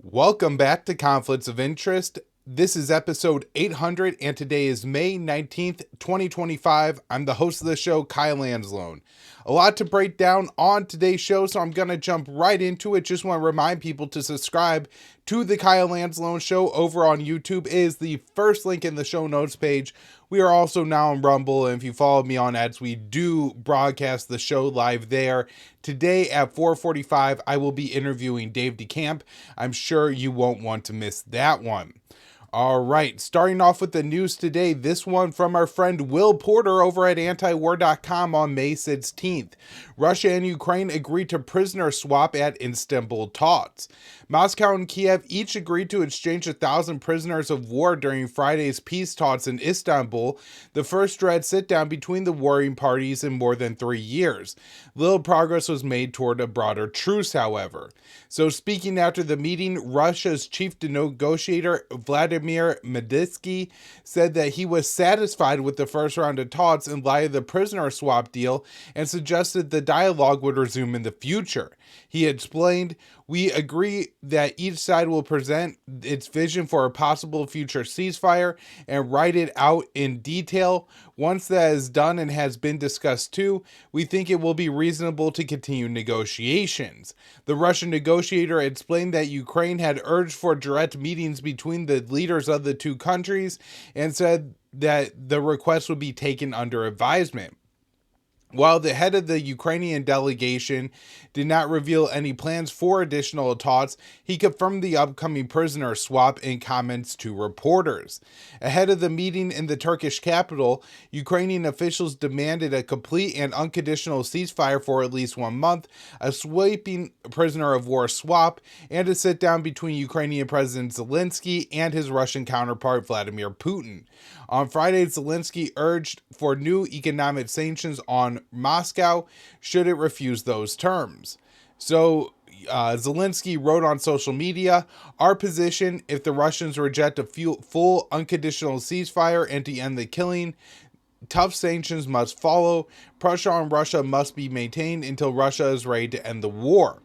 Welcome back to Conflicts of Interest. This is episode 800, and today is May 19th, 2025. I'm the host of the show, Kyle Anzalone. A lot to break down on today's show, so I'm going to jump right into it. Just want to remind people to subscribe to the Kyle Anzalone Show over on YouTube. It is the first link in the show notes page. We are also now on Rumble, and if you follow me on ads, we do broadcast the show live there. Today at 4:45, I will be interviewing Dave DeCamp. I'm sure you won't want to miss that one. All right, starting off with the news today, this one from our friend Will Porter over at antiwar.com on May 16th. Russia and Ukraine agreed to prisoner swap at Istanbul talks. Moscow and Kiev each agreed to exchange 1,000 prisoners of war during Friday's peace talks in Istanbul, the first dread sit-down between the warring parties in more than 3 years. Little progress was made toward a broader truce, however. So speaking after the meeting, Russia's chief negotiator Vladimir Meditsky said that he was satisfied with the first round of talks in light of the prisoner swap deal and suggested the dialogue would resume in the future. He explained, "We agree that each side will present its vision for a possible future ceasefire and write it out in detail. Once that is done and has been discussed too, we think it will be reasonable to continue negotiations." The Russian negotiator explained that Ukraine had urged for direct meetings between the leaders of the two countries and said that the request would be taken under advisement. While the head of the Ukrainian delegation did not reveal any plans for additional talks, he confirmed the upcoming prisoner swap in comments to reporters. Ahead of the meeting in the Turkish capital, Ukrainian officials demanded a complete and unconditional ceasefire for at least 1 month, a sweeping prisoner of war swap, and a sit-down between Ukrainian President Zelensky and his Russian counterpart Vladimir Putin. On Friday, Zelensky urged for new economic sanctions on Moscow should it refuse those terms. So Zelensky wrote on social media, "Our position, if the Russians reject a full unconditional ceasefire and to end the killing, tough sanctions must follow. Pressure on Russia must be maintained until Russia is ready to end the war."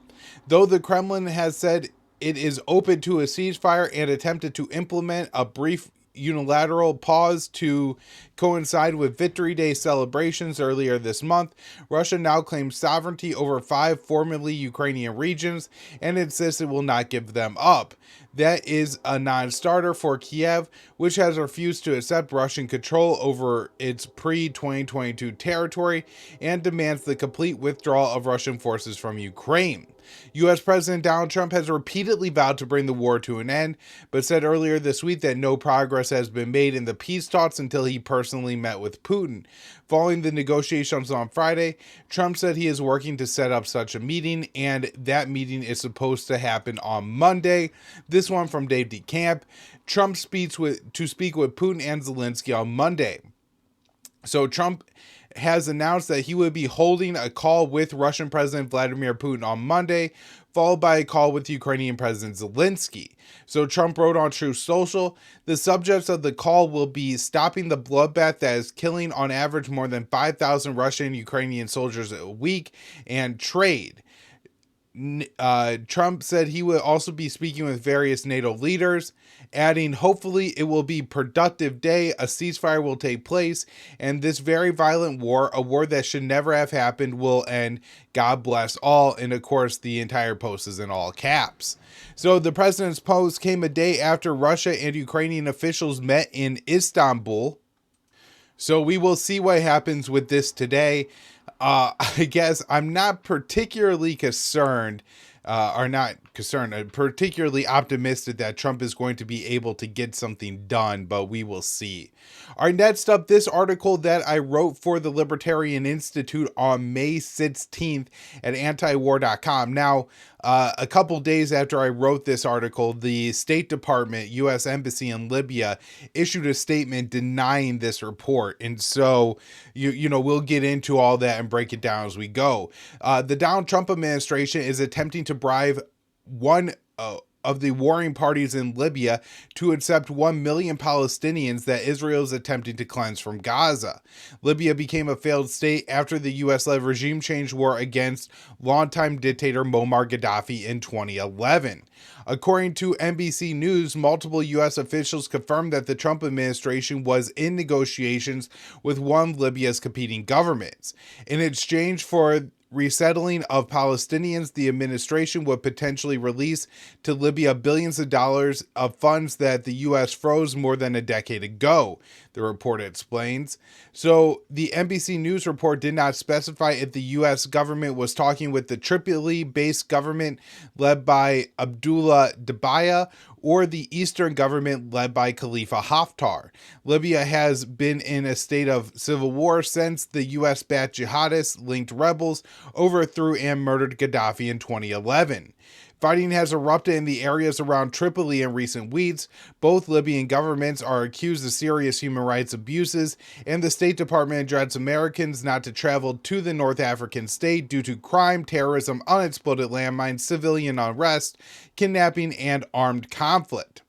Though the Kremlin has said it is open to a ceasefire and attempted to implement a brief unilateral pause to coincide with Victory Day celebrations earlier this month, Russia now claims sovereignty over 5 formerly Ukrainian regions and insists it will not give them up. That is a non-starter for Kiev, which has refused to accept Russian control over its pre-2022 territory and demands the complete withdrawal of Russian forces from Ukraine. U.S. President Donald Trump has repeatedly vowed to bring the war to an end, but said earlier this week that no progress has been made in the peace talks until he personally met with Putin. Following the negotiations on Friday, Trump said he is working to set up such a meeting, and that meeting is supposed to happen on Monday. This one from Dave DeCamp. Trump speaks to speak with Putin and Zelensky on Monday. So Trump has announced that he would be holding a call with Russian President Vladimir Putin on Monday, followed by a call with Ukrainian President Zelensky. So Trump wrote on Truth Social, "The subjects of the call will be stopping the bloodbath that is killing on average more than 5,000 Russian and Ukrainian soldiers a week, and trade." Trump said he would also be speaking with various NATO leaders, adding, "Hopefully it will be a productive day, a ceasefire will take place, and this very violent war, a war that should never have happened, will end. God bless all." And of course, the entire post is in all caps. So the president's post came a day after Russia and Ukrainian officials met in Istanbul. So we will see what happens with this today. I guess I'm not particularly concerned, particularly optimistic that Trump is going to be able to get something done, but we will see. All right, next up, this article that I wrote for the Libertarian Institute on May 16th at antiwar.com. Now, a couple days after I wrote this article, the State Department, U.S. Embassy in Libya, issued a statement denying this report. And so, we'll get into all that and break it down as we go. The Donald Trump administration is attempting to bribe one of the warring parties in Libya to accept 1 million Palestinians that Israel is attempting to cleanse from Gaza. Libya became a failed state after the U.S.-led regime change war against longtime dictator Muammar Gaddafi in 2011. According to NBC News, multiple U.S. officials confirmed that the Trump administration was in negotiations with one of Libya's competing governments. In exchange for resettling of Palestinians, the administration would potentially release to Libya billions of dollars of funds that the U.S. froze more than a decade ago, the report explains. So the NBC News report did not specify if the U.S. government was talking with the Tripoli-based government led by Abdullah Dabaya or the Eastern government led by Khalifa Haftar. Libya has been in a state of civil war since the U.S.-backed jihadist-linked rebels overthrew and murdered Gaddafi in 2011. Fighting has erupted in the areas around Tripoli in recent weeks. Both Libyan governments are accused of serious human rights abuses, and the State Department directs Americans not to travel to the North African state due to crime, terrorism, unexploded landmines, civilian unrest, kidnapping, and armed conflict.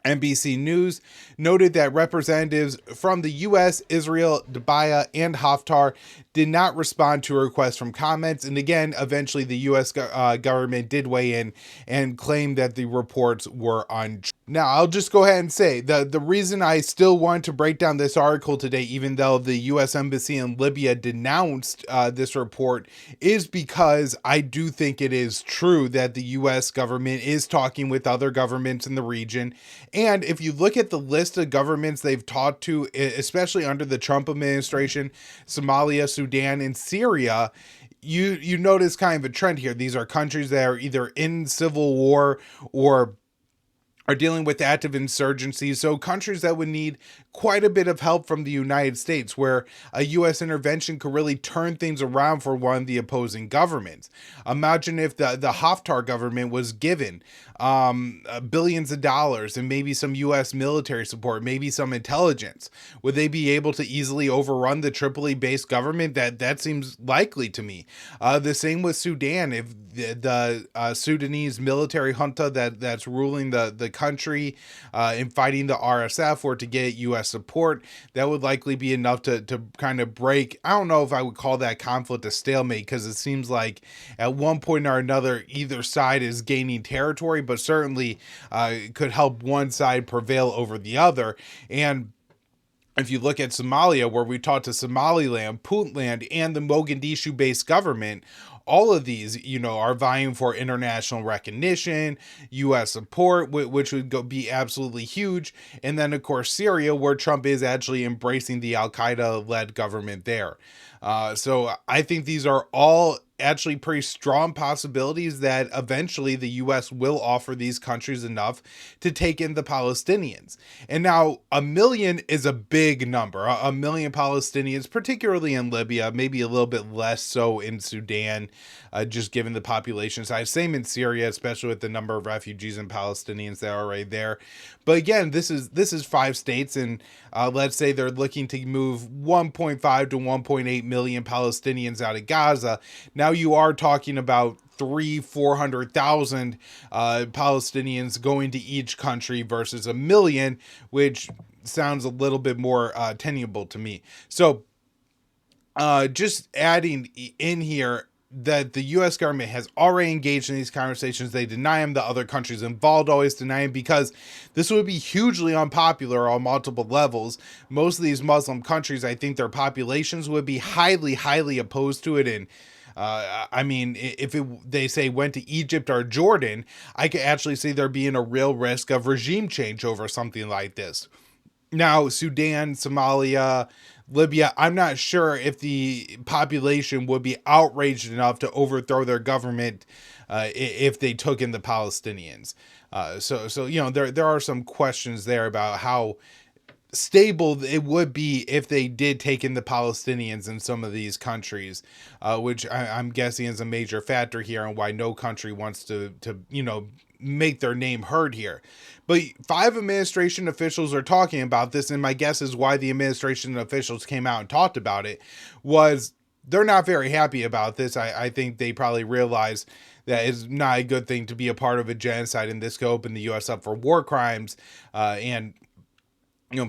NBC News noted that representatives from the U.S., Israel, Dabaya, and Haftar did not respond to a request from comments. And again, eventually the U.S. government did weigh in and claim that the reports were untrue. Now, I'll just go ahead and say the reason I still want to break down this article today, even though the U.S. Embassy in Libya denounced this report, is because I do think it is true that the U.S. government is talking with other governments in the region. And if you look at the list of governments they've talked to, especially under the Trump administration, Somalia, Sudan, and Syria, you notice kind of a trend here. These are countries that are either in civil war or are dealing with active insurgency. So countries that would need quite a bit of help from the United States, where a U.S. intervention could really turn things around for one of the opposing governments. Imagine if the Haftar government was given billions of dollars and maybe some U.S. military support, maybe some intelligence. Would they be able to easily overrun the Tripoli-based government? That seems likely to me. The same with Sudan. If the Sudanese military junta that's ruling the country in fighting the RSF or to get U.S. support, that would likely be enough to kind of break. I don't know if I would call that conflict a stalemate, because it seems like at one point or another, either side is gaining territory, but certainly could help one side prevail over the other. And if you look at Somalia, where we talked to Somaliland, Puntland, and the Mogadishu-based government, all of these, are vying for international recognition, U.S. support, which would be absolutely huge. And then, of course, Syria, where Trump is actually embracing the al-Qaeda-led government there. So I think these are all actually pretty strong possibilities that eventually the U.S. will offer these countries enough to take in the Palestinians. And now 1 million is a big number. 1 million Palestinians, particularly in Libya, maybe a little bit less so in Sudan, just given the population size. Same in Syria, especially with the number of refugees and Palestinians that are already there. But again, this is 5 states, and let's say they're looking to move 1.5 to 1.8 million Palestinians out of Gaza. Now you are talking about 400,000 Palestinians going to each country versus 1 million, which sounds a little bit more tenable to me. So just adding in here that the U.S. government has already engaged in these conversations. They deny them. The other countries involved always deny them, because this would be hugely unpopular on multiple levels. Most of these Muslim countries, I think their populations would be highly, highly opposed to it. And I mean, if they say went to Egypt or Jordan, I could actually see there being a real risk of regime change over something like this. Now, Sudan, Somalia, Libya, I'm not sure if the population would be outraged enough to overthrow their government if they took in the Palestinians. So there are some questions there about how stable it would be if they did take in the Palestinians in some of these countries, which I'm guessing is a major factor here and why no country wants to make their name heard here. But 5 administration officials are talking about this, and my guess is why the administration officials came out and talked about it was they're not very happy about this. I think they probably realized that is not a good thing to be a part of a genocide, and this could open the U.S. up for war crimes, and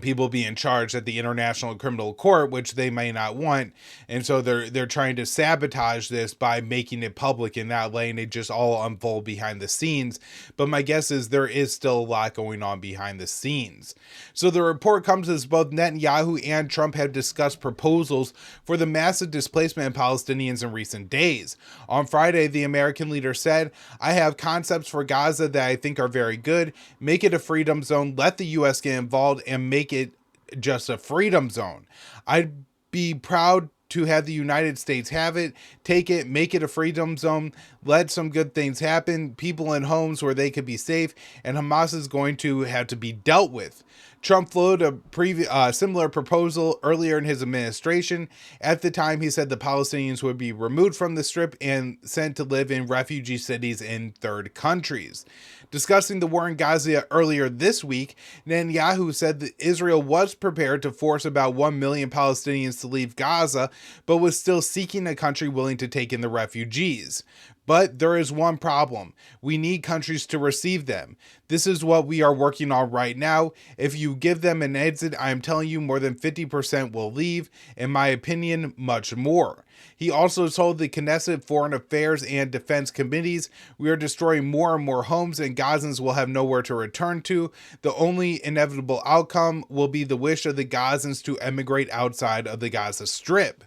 people being charged at the International Criminal Court, which they may not want. And so they're trying to sabotage this by making it public and not letting it just all unfold behind the scenes. But my guess is there is still a lot going on behind the scenes. So the report comes as both Netanyahu and Trump have discussed proposals for the massive displacement of Palestinians in recent days. On Friday, the American leader said, "I have concepts for Gaza that I think are very good. Make it a freedom zone, let the U.S. get involved, and make it just a freedom zone. I'd be proud to have the United States have it, take it, make it a freedom zone, let some good things happen, people in homes where they could be safe, and Hamas is going to have to be dealt with." Trump floated a similar proposal earlier in his administration. At the time, he said the Palestinians would be removed from the Strip and sent to live in refugee cities in third countries. Discussing the war in Gaza earlier this week, Netanyahu said that Israel was prepared to force about 1 million Palestinians to leave Gaza, but was still seeking a country willing to take in the refugees. But there is one problem. We need countries to receive them. This is what we are working on right now. If you give them an exit, I am telling you more than 50% will leave. In my opinion, much more. He also told the Knesset Foreign Affairs and Defense Committees, "We are destroying more and more homes and Gazans will have nowhere to return to. The only inevitable outcome will be the wish of the Gazans to emigrate outside of the Gaza Strip."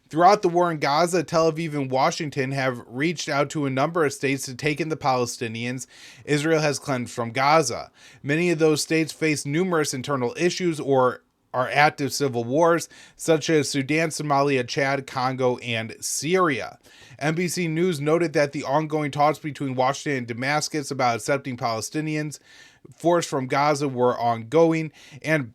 Throughout the war in Gaza, Tel Aviv and Washington have reached out to a number of states to take in the Palestinians Israel has cleansed from Gaza. Many of those states face numerous internal issues or are active civil wars, such as Sudan, Somalia, Chad, Congo, and Syria. NBC News noted that the ongoing talks between Washington and Damascus about accepting Palestinians forced from Gaza were ongoing, and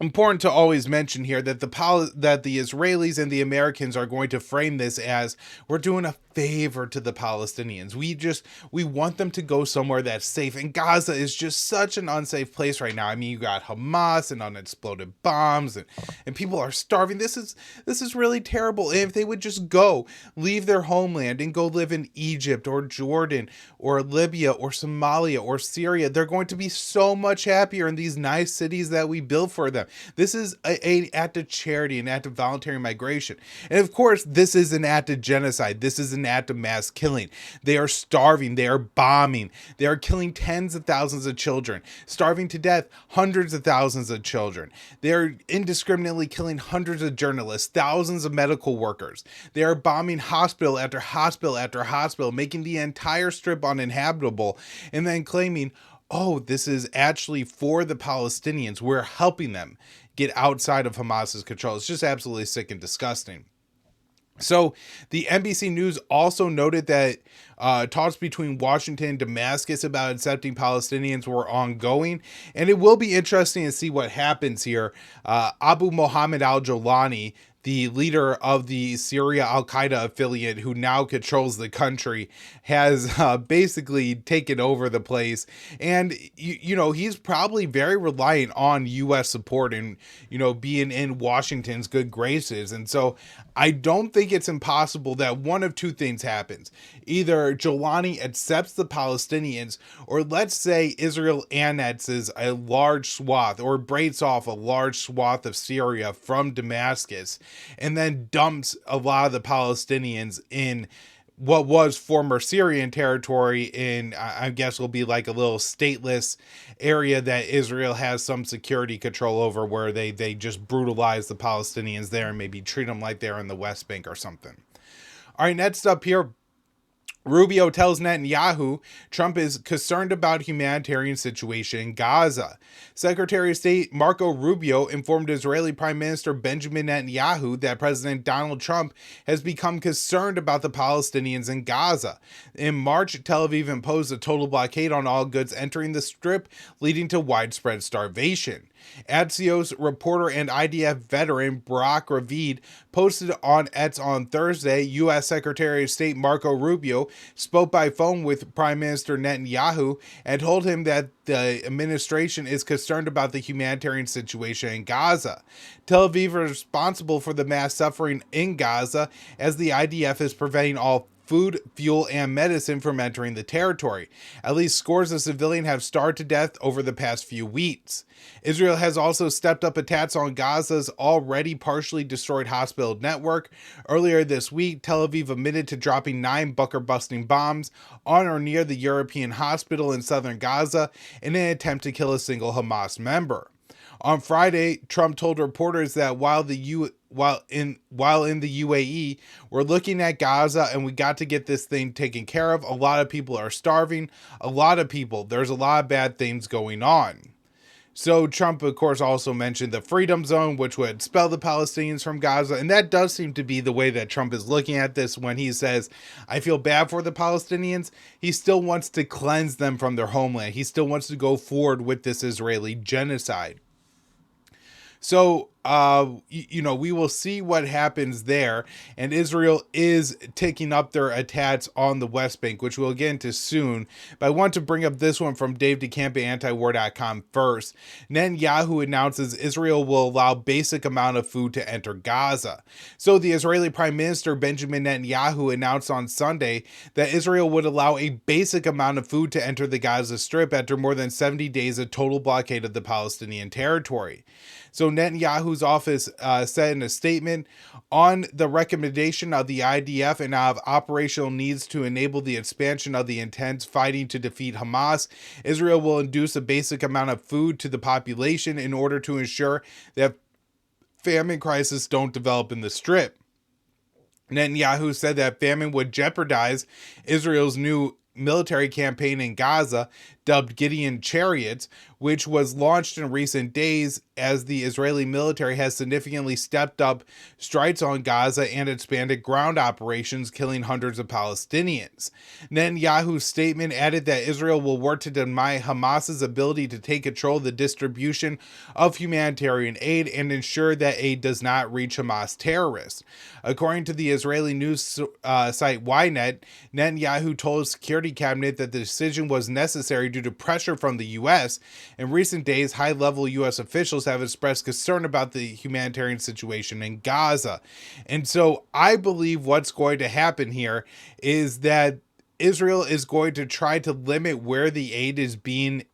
important to always mention here that the Israelis and the Americans are going to frame this as we're doing a favor to the Palestinians. We want them to go somewhere that's safe. And Gaza is just such an unsafe place right now. I mean, you got Hamas and unexploded bombs and people are starving. This is really terrible. And if they would just go, leave their homeland and go live in Egypt or Jordan or Libya or Somalia or Syria, they're going to be so much happier in these nice cities that we build for them. This is an act of charity, an act of voluntary migration. And of course, this is an act of genocide. This is an act of mass killing. They are starving. They are bombing. They are killing tens of thousands of children, starving to death hundreds of thousands of children. They are indiscriminately killing hundreds of journalists, thousands of medical workers. They are bombing hospital after hospital after hospital, making the entire strip uninhabitable, and then claiming, "Oh, this is actually for the Palestinians. We're helping them get outside of Hamas's control." It's just absolutely sick and disgusting. So the NBC News also noted that talks between Washington and Damascus about accepting Palestinians were ongoing, and it will be interesting to see what happens here. Abu Mohammed al-Jolani, the leader of the Syria al-Qaeda affiliate who now controls the country, has basically taken over the place. And, he's probably very reliant on U.S. support and, being in Washington's good graces. And so I don't think it's impossible that one of two things happens. Either Jolani accepts the Palestinians, or let's say Israel annexes a large swath or breaks off a large swath of Syria from Damascus, and then dumps a lot of the Palestinians in what was former Syrian territory in, I guess will be like a little stateless area that Israel has some security control over, where they just brutalize the Palestinians there and maybe treat them like they're in the West Bank or something. All right, next up here, Rubio tells Netanyahu Trump is concerned about humanitarian situation in Gaza. Secretary of State Marco Rubio informed Israeli Prime Minister Benjamin Netanyahu that President Donald Trump has become concerned about the Palestinians in Gaza. In March, Tel Aviv imposed a total blockade on all goods entering the Strip, leading to widespread starvation. Axios reporter and IDF veteran Barak Ravid posted on X on Thursday, U.S. Secretary of State Marco Rubio spoke by phone with Prime Minister Netanyahu and told him that the administration is concerned about the humanitarian situation in Gaza. Tel Aviv is responsible for the mass suffering in Gaza, as the IDF is preventing all food, fuel, and medicine from entering the territory. At least scores of civilians have starved to death over the past few weeks. Israel has also stepped up attacks on Gaza's already partially destroyed hospital network. Earlier this week, Tel Aviv admitted to dropping 9 bunker-busting bombs on or near the European hospital in southern Gaza in an attempt to kill a single Hamas member. On Friday, Trump told reporters that while in the UAE, we're looking at Gaza and we got to get this thing taken care of. A lot of people are starving. There's a lot of bad things going on. So Trump, of course, also mentioned the Freedom Zone, which would expel the Palestinians from Gaza. And that does seem to be the way that Trump is looking at this when he says, I feel bad for the Palestinians. He still wants to cleanse them from their homeland. He still wants to go forward with this Israeli genocide. So, we will see what happens there. And Israel is taking up their attacks on the West Bank, which we'll get into soon. But I want to bring up this one from Dave DeCamp at antiwar.com first. Netanyahu announces Israel will allow basic amount of food to enter Gaza. So the Israeli Prime Minister Benjamin Netanyahu announced on Sunday that Israel would allow a basic amount of food to enter the Gaza Strip after more than 70 days of total blockade of the Palestinian territory. So Netanyahu's office said in a statement, on the recommendation of the IDF and out of operational needs to enable the expansion of the intense fighting to defeat Hamas, Israel will induce a basic amount of food to the population in order to ensure that famine crises don't develop in the Strip. Netanyahu said that famine would jeopardize Israel's new military campaign in Gaza, dubbed Gideon Chariots, which was launched in recent days as the Israeli military has significantly stepped up strikes on Gaza and expanded ground operations, killing hundreds of Palestinians. Netanyahu's statement added that Israel will work to deny Hamas's ability to take control of the distribution of humanitarian aid and ensure that aid does not reach Hamas terrorists. According to the Israeli news site Ynet, Netanyahu told his security cabinet that the decision was necessary due to pressure from the U.S. In recent days, high-level U.S. officials have expressed concern about the humanitarian situation in Gaza. And so I believe what's going to happen here is that Israel is going to try to limit where the aid is being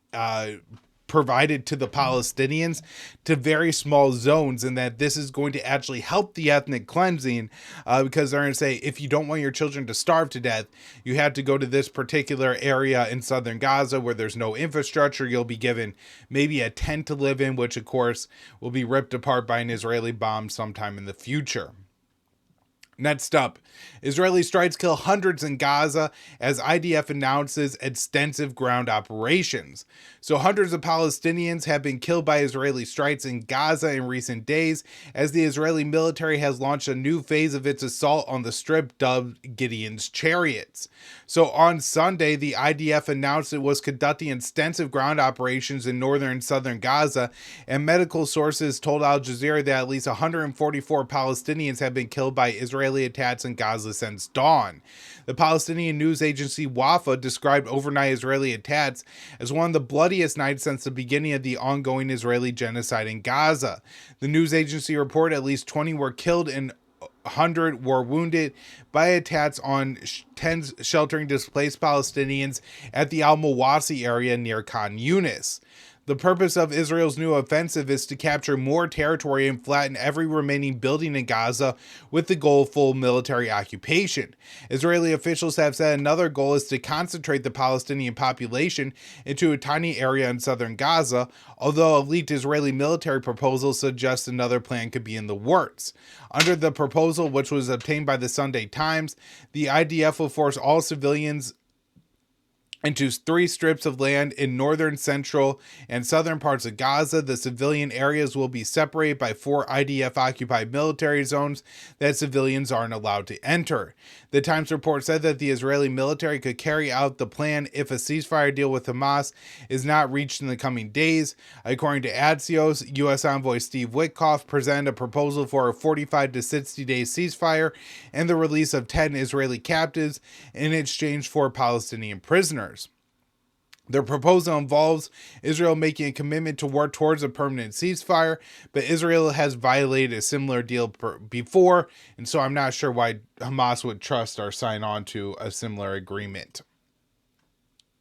provided to the Palestinians to very small zones, and that this is going to actually help the ethnic cleansing because they're going to say, if you don't want your children to starve to death, you have to go to this particular area in southern Gaza where there's no infrastructure. You'll be given maybe a tent to live in, which of course will be ripped apart by an Israeli bomb sometime in the future. Next up, Israeli strikes kill hundreds in Gaza as IDF announces extensive ground operations. So hundreds of Palestinians have been killed by Israeli strikes in Gaza in recent days as the Israeli military has launched a new phase of its assault on the Strip dubbed Gideon's Chariots. So on Sunday, the IDF announced it was conducting extensive ground operations in northern and southern Gaza, and medical sources told Al Jazeera that at least 144 Palestinians have been killed by Israeli attacks in Gaza since dawn. The Palestinian news agency Wafa described overnight Israeli attacks as one of the bloodiest nights since the beginning of the ongoing Israeli genocide in Gaza. The news agency reported at least 20 were killed and 100 were wounded by attacks on tents sheltering displaced Palestinians at the Al-Mawasi area near Khan Yunis. The purpose of Israel's new offensive is to capture more territory and flatten every remaining building in Gaza with the goal of full military occupation. Israeli officials have said another goal is to concentrate the Palestinian population into a tiny area in southern Gaza, although a leaked Israeli military proposal suggests another plan could be in the works. Under the proposal, which was obtained by the Sunday Times, the IDF will force all civilians into 3 strips of land in northern, central, and southern parts of Gaza. The civilian areas will be separated by 4 IDF-occupied military zones that civilians aren't allowed to enter. The Times report said that the Israeli military could carry out the plan if a ceasefire deal with Hamas is not reached in the coming days. According to Axios, U.S. Envoy Steve Witkoff presented a proposal for a 45 to 60-day ceasefire and the release of 10 Israeli captives in exchange for Palestinian prisoners. The proposal involves Israel making a commitment to work towards a permanent ceasefire, but Israel has violated a similar deal before, and so I'm not sure why Hamas would trust or sign on to a similar agreement.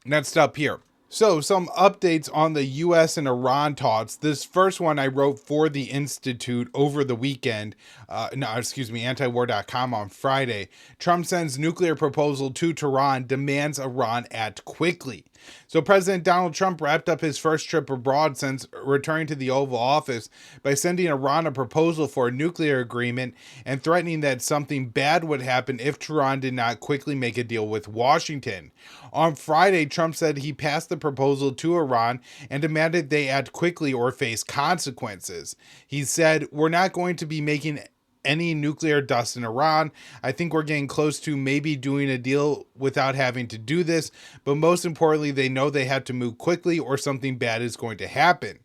Next up here. So, some updates on the U.S. and Iran talks. This first one I wrote for the Institute over the weekend. Antiwar.com on Friday. Trump sends nuclear proposal to Tehran, demands Iran act quickly. So President Donald Trump wrapped up his first trip abroad since returning to the Oval Office by sending Iran a proposal for a nuclear agreement and threatening that something bad would happen if Tehran did not quickly make a deal with Washington. On Friday, Trump said he passed the proposal to Iran and demanded they act quickly or face consequences. He said, "We're not going to be making any nuclear dust in Iran. I think we're getting close to maybe doing a deal without having to do this, but most importantly, they know they have to move quickly or something bad is going to happen."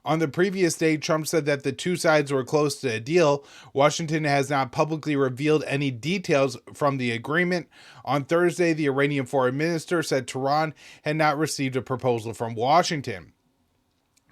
On the previous day, Trump said that the two sides were close to a deal. Washington has not publicly revealed any details from the agreement. On Thursday, the Iranian foreign minister said Tehran had not received a proposal from Washington.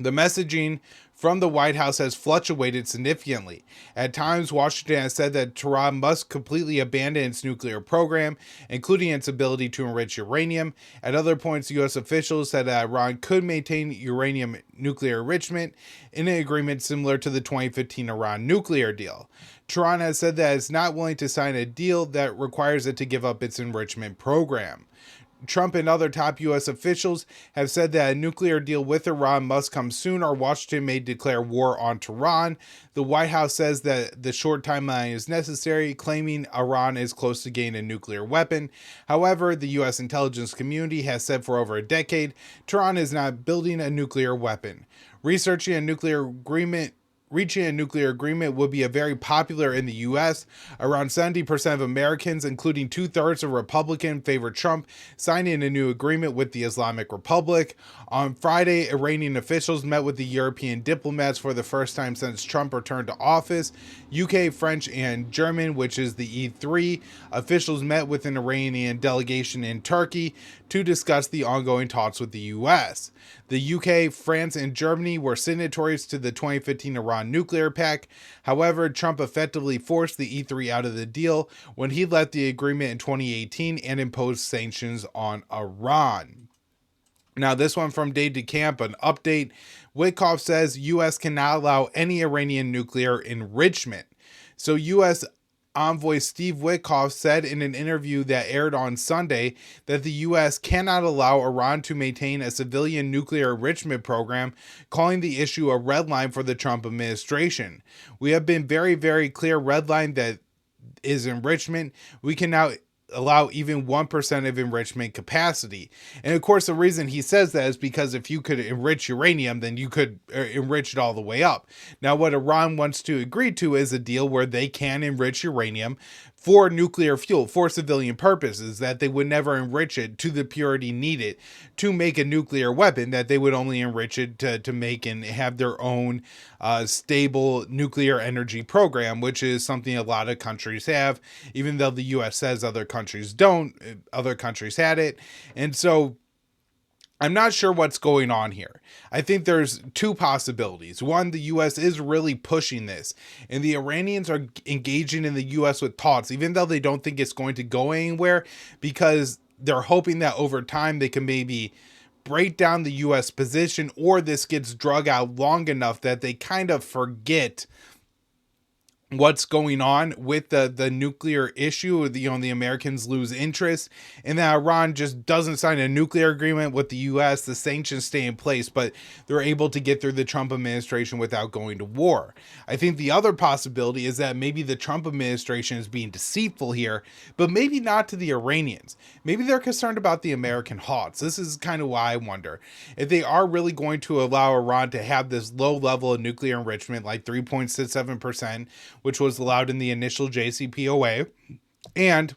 The messaging from the White House has fluctuated significantly. At times, Washington has said that Tehran must completely abandon its nuclear program, including its ability to enrich uranium. At other points, U.S. officials said that Iran could maintain uranium nuclear enrichment in an agreement similar to the 2015 Iran nuclear deal. Tehran has said that it's not willing to sign a deal that requires it to give up its enrichment program. Trump and other top U.S. officials have said that a nuclear deal with Iran must come soon or Washington may declare war on Tehran. The White House says that the short timeline is necessary, claiming Iran is close to getting a nuclear weapon. However, the U.S. intelligence community has said for over a decade, Tehran is not building a nuclear weapon. Reaching a nuclear agreement would be very popular in the U.S. Around 70% of Americans, including 2/3 of Republicans, favor Trump signing a new agreement with the Islamic Republic. On Friday, Iranian officials met with the European diplomats for the first time since Trump returned to office. UK, French, and German, which is the E3, officials met with an Iranian delegation in Turkey to discuss the ongoing talks with the U.S. The UK, France, and Germany were signatories to the 2015 Iran nuclear pact. However, Trump effectively forced the E3 out of the deal when he left the agreement in 2018 and imposed sanctions on Iran. Now, this one from Dave DeCamp, an update. Witkoff says U.S. cannot allow any Iranian nuclear enrichment. So U.S. Envoy Steve Witkoff said in an interview that aired on Sunday that the U.S. cannot allow Iran to maintain a civilian nuclear enrichment program, calling the issue a red line for the Trump administration. "We have been very, very clear red line that is enrichment. We can now allow even 1% of enrichment capacity." And of course, the reason he says that is because if you could enrich uranium, then you could enrich it all the way up. Now, what Iran wants to agree to is a deal where they can enrich uranium for nuclear fuel, for civilian purposes, that they would never enrich it to the purity needed to make a nuclear weapon, that they would only enrich it to make and have their own stable nuclear energy program, which is something a lot of countries have. Even though the U.S. says other countries don't, other countries had it. And so I'm not sure what's going on here. I think there's two possibilities. One, the U.S. is really pushing this, and the Iranians are engaging in the U.S. with talks, even though they don't think it's going to go anywhere, because they're hoping that over time they can maybe break down the U.S. position, or this gets drug out long enough that they kind of forget what's going on with the nuclear issue. The Americans lose interest, and that Iran just doesn't sign a nuclear agreement with the U.S. The sanctions stay in place, but they're able to get through the Trump administration without going to war. I think the other possibility is that maybe the Trump administration is being deceitful here, but maybe not to the Iranians. Maybe they're concerned about the American hawks. This is kind of why I wonder if they are really going to allow Iran to have this low level of nuclear enrichment, like 3.67%, which was allowed in the initial JCPOA, and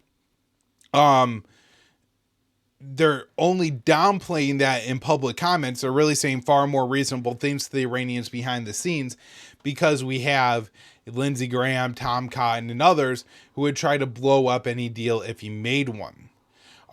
they're only downplaying that in public comments. They're really saying far more reasonable things to the Iranians behind the scenes, because we have Lindsey Graham, Tom Cotton, and others who would try to blow up any deal if he made one.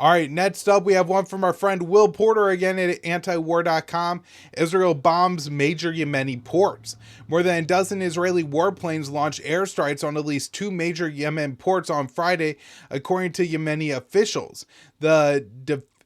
All right, next up, we have one from our friend Will Porter again at antiwar.com. Israel bombs major Yemeni ports. More than a dozen Israeli warplanes launched airstrikes on at least 2 major Yemen ports on Friday, according to Yemeni officials. The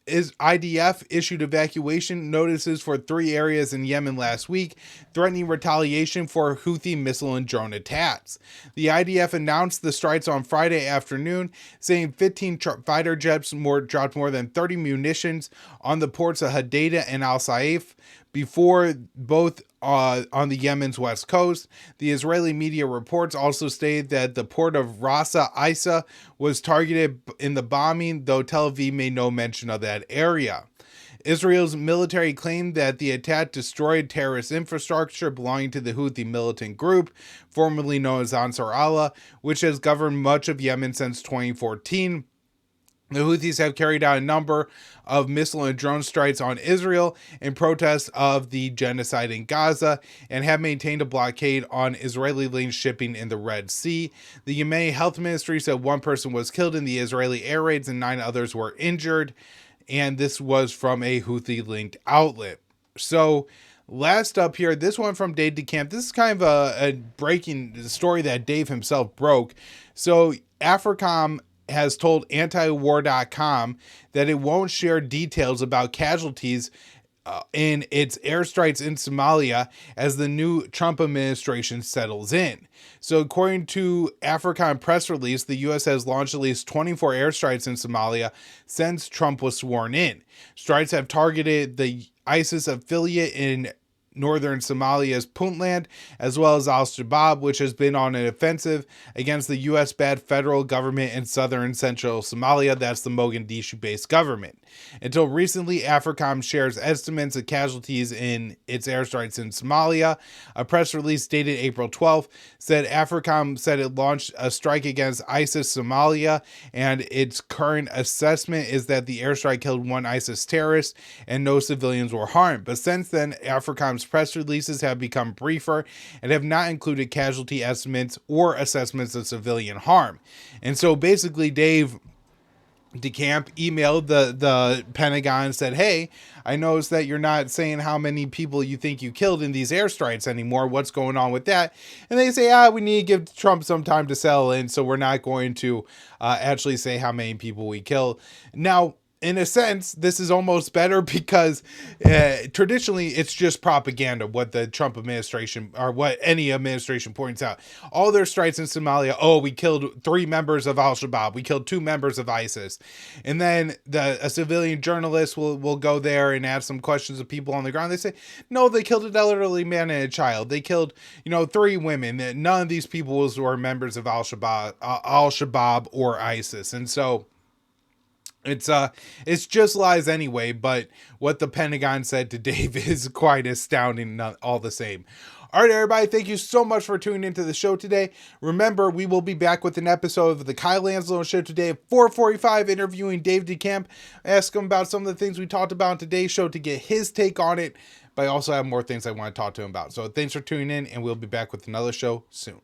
IDF issued evacuation notices for 3 areas in Yemen last week, threatening retaliation for Houthi missile and drone attacks. The IDF announced the strikes on Friday afternoon, saying 15 fighter jets dropped more than 30 munitions on the ports of Hadeda and Al Saif, before both on the Yemen's west coast. The Israeli media reports also stated that the port of Ras Isa was targeted in the bombing, though Tel Aviv made no mention of that area. Israel's military claimed that the attack destroyed terrorist infrastructure belonging to the Houthi militant group, formerly known as Ansar Allah, which has governed much of Yemen since 2014. The Houthis have carried out a number of missile and drone strikes on Israel in protest of the genocide in Gaza and have maintained a blockade on Israeli-linked shipping in the Red Sea. The Yemeni Health Ministry said 1 person was killed in the Israeli air raids and 9 others were injured, and this was from a Houthi-linked outlet. So, last up here, this one from Dave DeCamp. This is kind of a breaking story that Dave himself broke. So, AFRICOM has told antiwar.com that it won't share details about casualties in its airstrikes in Somalia as the new Trump administration settles in. So according to AFRICOM press release, the U.S. has launched at least 24 airstrikes in Somalia since Trump was sworn in. Strikes have targeted the ISIS affiliate in northern Somalia's Puntland, as well as Al-Shabaab, which has been on an offensive against the U.S.-backed federal government in southern and central Somalia. That's the Mogadishu-based government. Until recently, AFRICOM shares estimates of casualties in its airstrikes in Somalia. A press release dated April 12th said AFRICOM said it launched a strike against ISIS Somalia, and its current assessment is that the airstrike killed 1 ISIS terrorist and no civilians were harmed. But since then, AFRICOM's press releases have become briefer and have not included casualty estimates or assessments of civilian harm. And so basically, Dave DeCamp emailed the Pentagon and said, hey, I noticed that you're not saying how many people you think you killed in these airstrikes anymore. What's going on with that? And they say, we need to give Trump some time to settle in, so we're not going to actually say how many people we killed. Now, in a sense, this is almost better because traditionally it's just propaganda, what the Trump administration or what any administration points out. All their strikes in Somalia, we killed 3 members of Al-Shabaab. We killed 2 members of ISIS. And then a civilian journalist will go there and ask some questions of people on the ground. They say, no, they killed an elderly man and a child. They killed, 3 women. None of these people were members of Al-Shabaab or ISIS. And so it's just lies anyway, but what the Pentagon said to Dave is quite astounding all the same. All right, everybody, thank you so much for tuning into the show today. Remember, we will be back with an episode of the Kyle Anzalone Show today at 4:45, interviewing Dave DeCamp. Ask him about some of the things we talked about in today's show to get his take on it, but I also have more things I want to talk to him about. So thanks for tuning in, and we'll be back with another show soon.